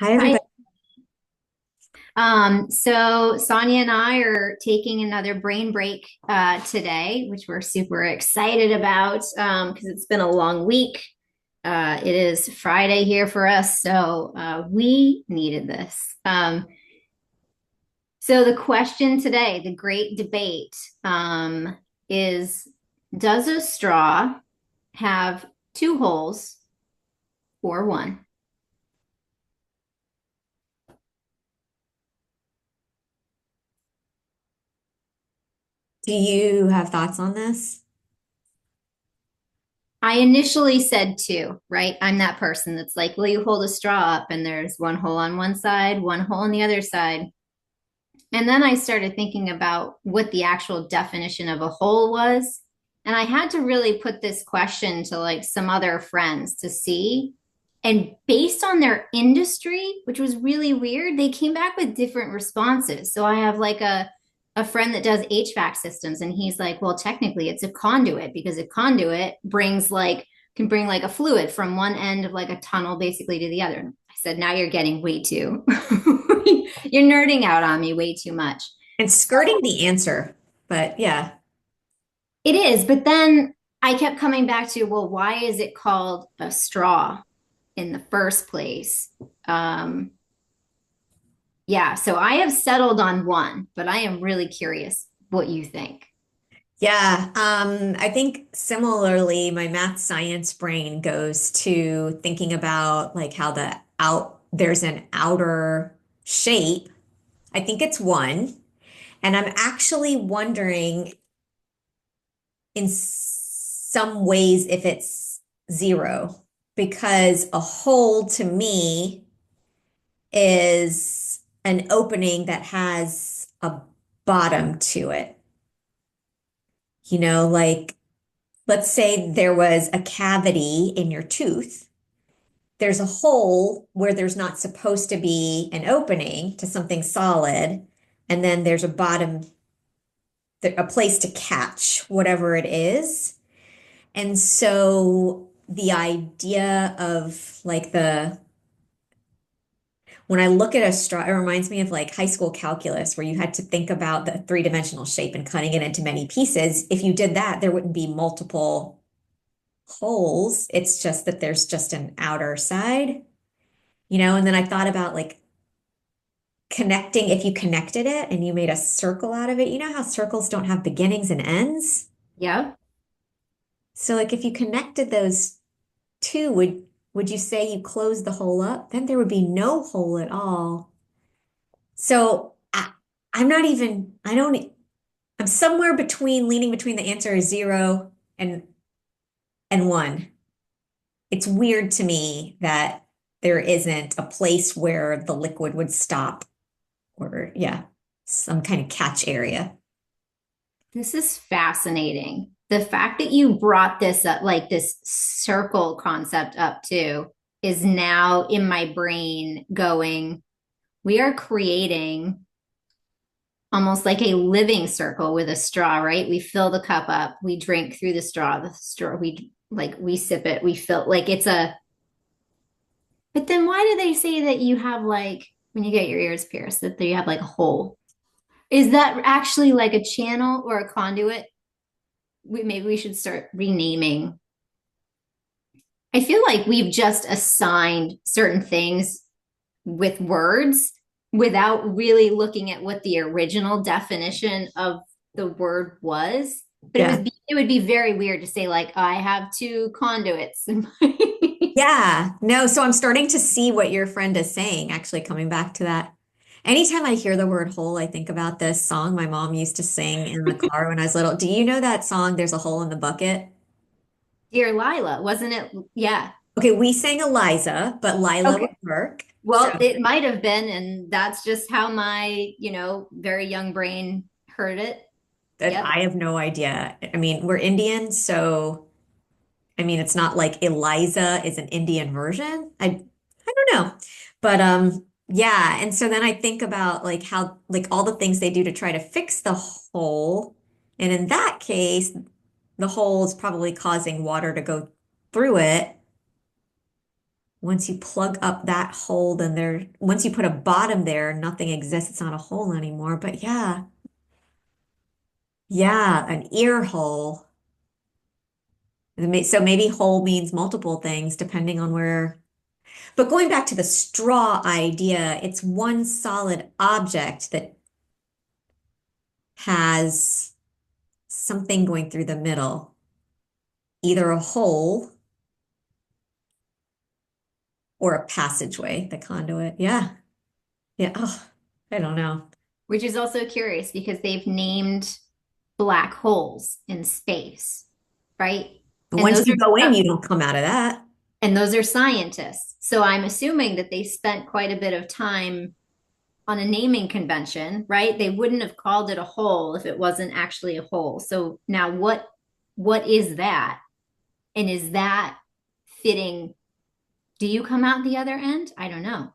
Hi, Hi. everybody. So Sonia and I are taking another brain break today, which we're super excited about because it's been a long week. It is Friday here for us, so we needed this. So the question today, the great debate, is: does a straw have two holes or one? Do you have thoughts on this? I initially said two, right? I'm that person that's like, will you hold a straw up and there's one hole on one side, one hole on the other side. And then I started thinking about what the actual definition of a hole was. And I had to really put this question to like some other friends to see. And based on their industry, which was really weird, they came back with different responses. So I have like a friend that does HVAC systems, and he's like, well, technically it's a conduit because a conduit brings like can bring like a fluid from one end of like a tunnel basically to the other. I said, now you're getting way too you're nerding out on me way too much. And skirting the answer, but yeah. It is, but then I kept coming back to, well, why is it called a straw in the first place? Um, yeah, so I have settled on one, but I am really curious what you think. Yeah, I think similarly, my math science brain goes to thinking about like how there's an outer shape. I think it's one. And I'm actually wondering in some ways if it's zero, because a hole to me is an opening that has a bottom to it. Like let's say there was a cavity in your tooth. There's a hole where there's not supposed to be an opening to something solid. And then there's a bottom, a place to catch whatever it is. And so the idea of like when I look at a straw, it reminds me of like high school calculus, where you had to think about the three-dimensional shape and cutting it into many pieces. If you did that, there wouldn't be multiple holes. It's just that there's just an outer side. And then I thought about like connecting, if you connected it and you made a circle out of it, you know how circles don't have beginnings and ends? Yep. So like if you connected those two, would you say you close the hole up? Then there would be no hole at all. So I'm not even, I don't, I'm somewhere between leaning between the answer is zero and one. It's weird to me that there isn't a place where the liquid would stop, or yeah, some kind of catch area. This is fascinating. The fact that you brought this up, like this circle concept up too, is now in my brain going, we are creating almost like a living circle with a straw, right? We fill the cup up, we drink through the straw, we sip it, we fill like it's a, but then why do they say that you have like, when you get your ears pierced, that you have like a hole? Is that actually like a channel or a conduit? Maybe we should start renaming. I feel like we've just assigned certain things with words without really looking at what the original definition of the word was. But Yeah. it would be very weird to say like I have two conduits in my Yeah. No, so I'm starting to see what your friend is saying, actually coming back to that. Anytime I hear the word hole, I think about this song my mom used to sing in the car when I was little. Do you know that song, There's a Hole in the Bucket? Dear Lila, wasn't it? Yeah. Okay, we sang Eliza, but Lila Okay. would work. So Well, it might have been, and that's just how my, very young brain heard it. that Yep. I have no idea. I mean, we're Indian, so I mean, it's not like Eliza is an Indian version. I don't know. But yeah, and so then I think about like how like all the things they do to try to fix the hole. And in that case, the hole is probably causing water to go through it. once you plug up that hole, then once you put a bottom there, nothing exists. It's not a hole anymore. But yeah, yeah, an ear hole. So maybe hole means multiple things depending on where. But going back to the straw idea, it's one solid object that has something going through the middle, either a hole or a passageway, the conduit. Yeah. Yeah. Oh, I don't know. Which is also curious because they've named black holes in space, right? But And once those you go in, are you don't come out of that. scientists. So I'm assuming that they spent quite a bit of time on a naming convention, right? They wouldn't have called it a hole if it wasn't actually a hole. So now what is that? And is that fitting? Do you come out the other end? I don't know.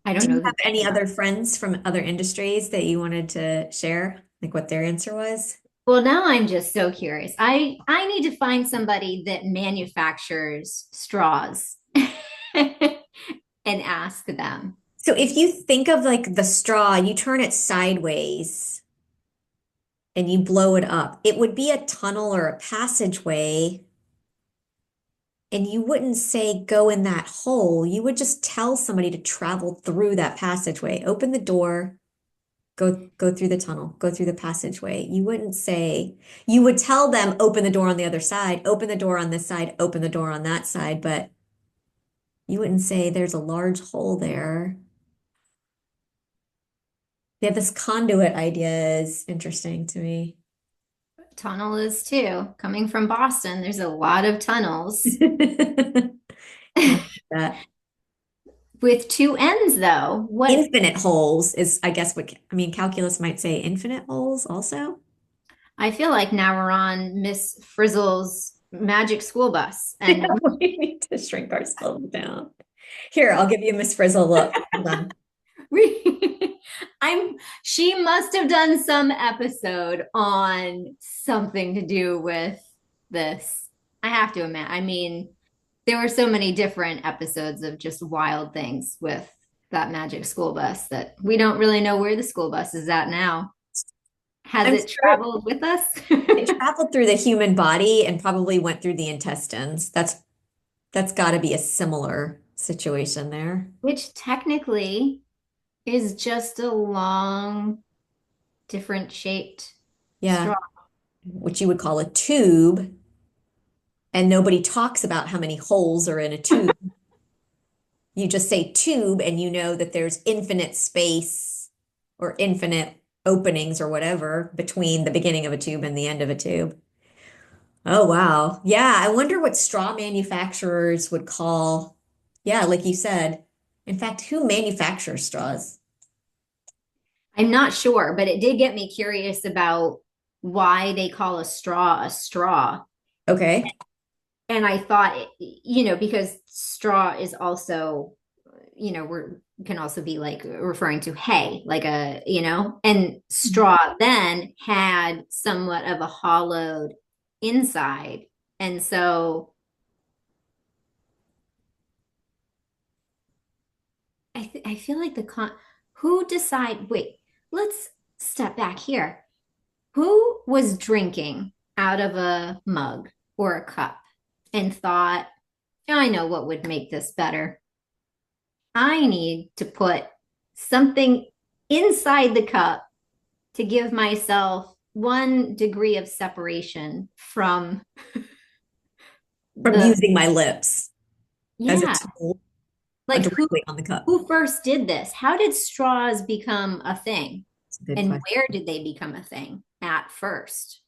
I Do don't you know have that any they know. other friends from other industries that you wanted to share? Like what their answer was? Well, now I'm just so curious. I need to find somebody that manufactures straws and ask them. So if you think of like the straw, you turn it sideways and you blow it up, it would be a tunnel or a passageway. And you wouldn't say go in that hole. You would just tell somebody to travel through that passageway. Open the door, go through the tunnel, go through the passageway. You wouldn't say, you would tell them open the door on the other side, open the door on this side, open the door on that side, but you wouldn't say there's a large hole there. Yeah, this conduit idea is interesting to me. Tunnel is too. Coming from Boston, there's a lot of tunnels. I like that. With two ends, though. What Infinite holes is, I guess, what I mean, calculus might say infinite holes also. I feel like now we're on Miss Frizzle's magic school bus. Yeah, And we need to shrink ourselves down. Here, I'll give you Miss Frizzle look. Hold on. we, she must have done some episode on something to do with this. I have to imagine. I mean, there were so many different episodes of just wild things with that magic school bus that we don't really know where the school bus is at now. Has I'm it sure traveled with us? it traveled through the human body and probably went through the intestines. That's got to be a similar situation there. Which technically is just a long, different shaped Yeah, straw. which you would call a tube, and nobody talks about how many holes are in a tube. You just say tube and you know that there's infinite space or infinite openings or whatever between the beginning of a tube and the end of a tube. Oh, wow. Yeah, I wonder what straw manufacturers would call, yeah, like you said. In fact, who manufactures straws? I'm not sure, but it did get me curious about why they call a straw a straw. Okay. And I thought, because straw is also, we're can also be like referring to hay, like and straw then had somewhat of a hollowed inside. And so I feel like who wait, let's step back here. Who was drinking out of a mug or a cup and thought, I know what would make this better. I need to put something inside the cup to give myself 1 degree of separation from From the, using my lips as a yeah, tool like directly on the cup. who first did this? How did straws become a thing? That's a good And question. where did they become a thing at first?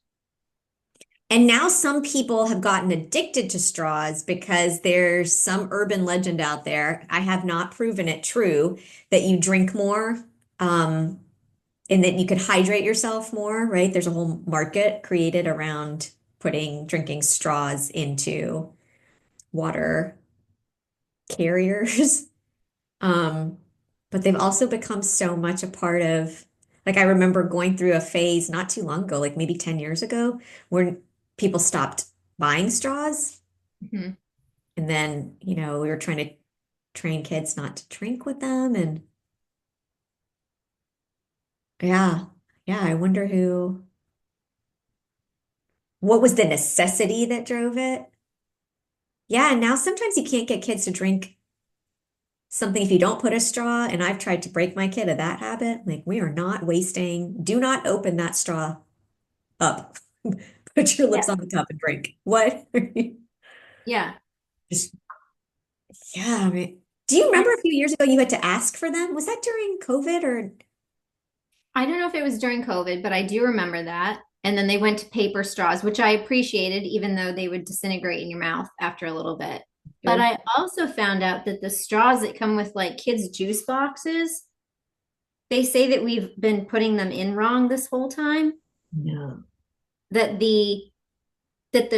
And now some people have gotten addicted to straws because there's some urban legend out there. I have not proven it true that you drink more, and that you could hydrate yourself more, right? There's a whole market created around drinking straws into water carriers. Um, but they've also become so much a part of, like, I remember going through a phase not too long ago, like maybe 10 years ago, where people stopped buying straws. Mhm. And then, we were trying to train kids not to drink with them. And yeah, yeah, I wonder what was the necessity that drove it? Yeah, and now sometimes you can't get kids to drink something if you don't put a straw. And I've tried to break my kid of that habit. Like, we are not wasting, do not open that straw up. Put your Yeah. lips on the cup and drink. What? Yeah. Just, yeah, I mean, do you I remember a few years ago you had to ask for them? Was that during COVID or? I don't know if it was during COVID, but I do remember that. And then they went to paper straws, which I appreciated, even though they would disintegrate in your mouth after a little bit. But Sure. I also found out that the straws that come with like kids' juice boxes, they say that we've been putting them in wrong this whole time. No. That the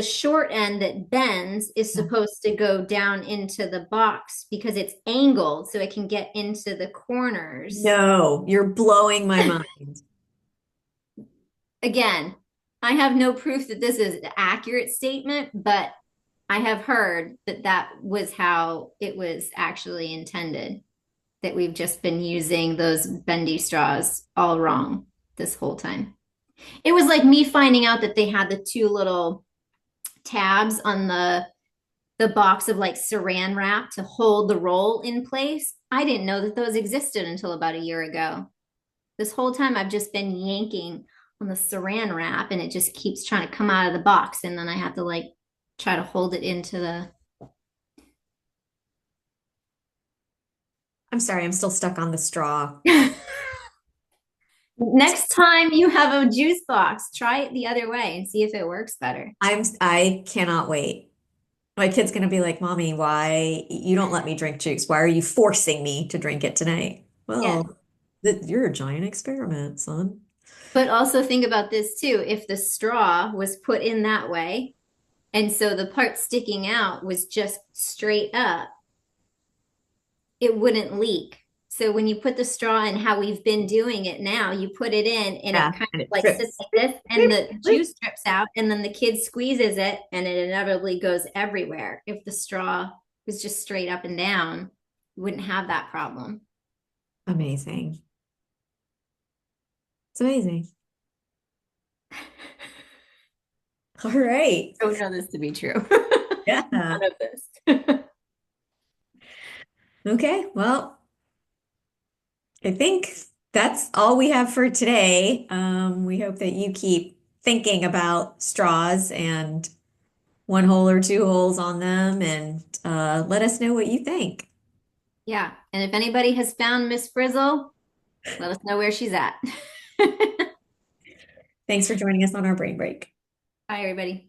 short end that bends is supposed to go down into the box because it's angled so it can get into the corners. No, you're blowing my mind. Again, I have no proof that this is an accurate statement, but I have heard that that was how it was actually intended, that we've just been using those bendy straws all wrong this whole time. It was like me finding out that they had the two little tabs on the box of like saran wrap to hold the roll in place. I didn't know that those existed until about a year ago. This whole time I've just been yanking on the saran wrap and it just keeps trying to come out of the box. And then I have to like try to hold it into the. I'm sorry, I'm still stuck on the straw. Next time you have a juice box, try it the other way and see if it works better. I cannot wait. My kid's gonna be like, Mommy, why you don't let me drink juice? Why are you forcing me to drink it tonight? Yeah. Well, you're a giant experiment, son. But also think about this too. If the straw was put in that way, and so the part sticking out was just straight up, it wouldn't leak. So when you put the straw in how we've been doing it now, you put it in and it Yeah, kind of and it like sits drips. like this and the juice drips out and then the kid squeezes it and it inevitably goes everywhere. If the straw was just straight up and down, you wouldn't have that problem. Amazing. It's amazing. All right. I don't know this to be true. Yeah. None of this. Okay. Well, I think that's all we have for today. We hope that you keep thinking about straws and one hole or two holes on them and let us know what you think. Yeah. And if anybody has found Miss Frizzle, let us know where she's at. Thanks for joining us on our brain break. Bye, everybody.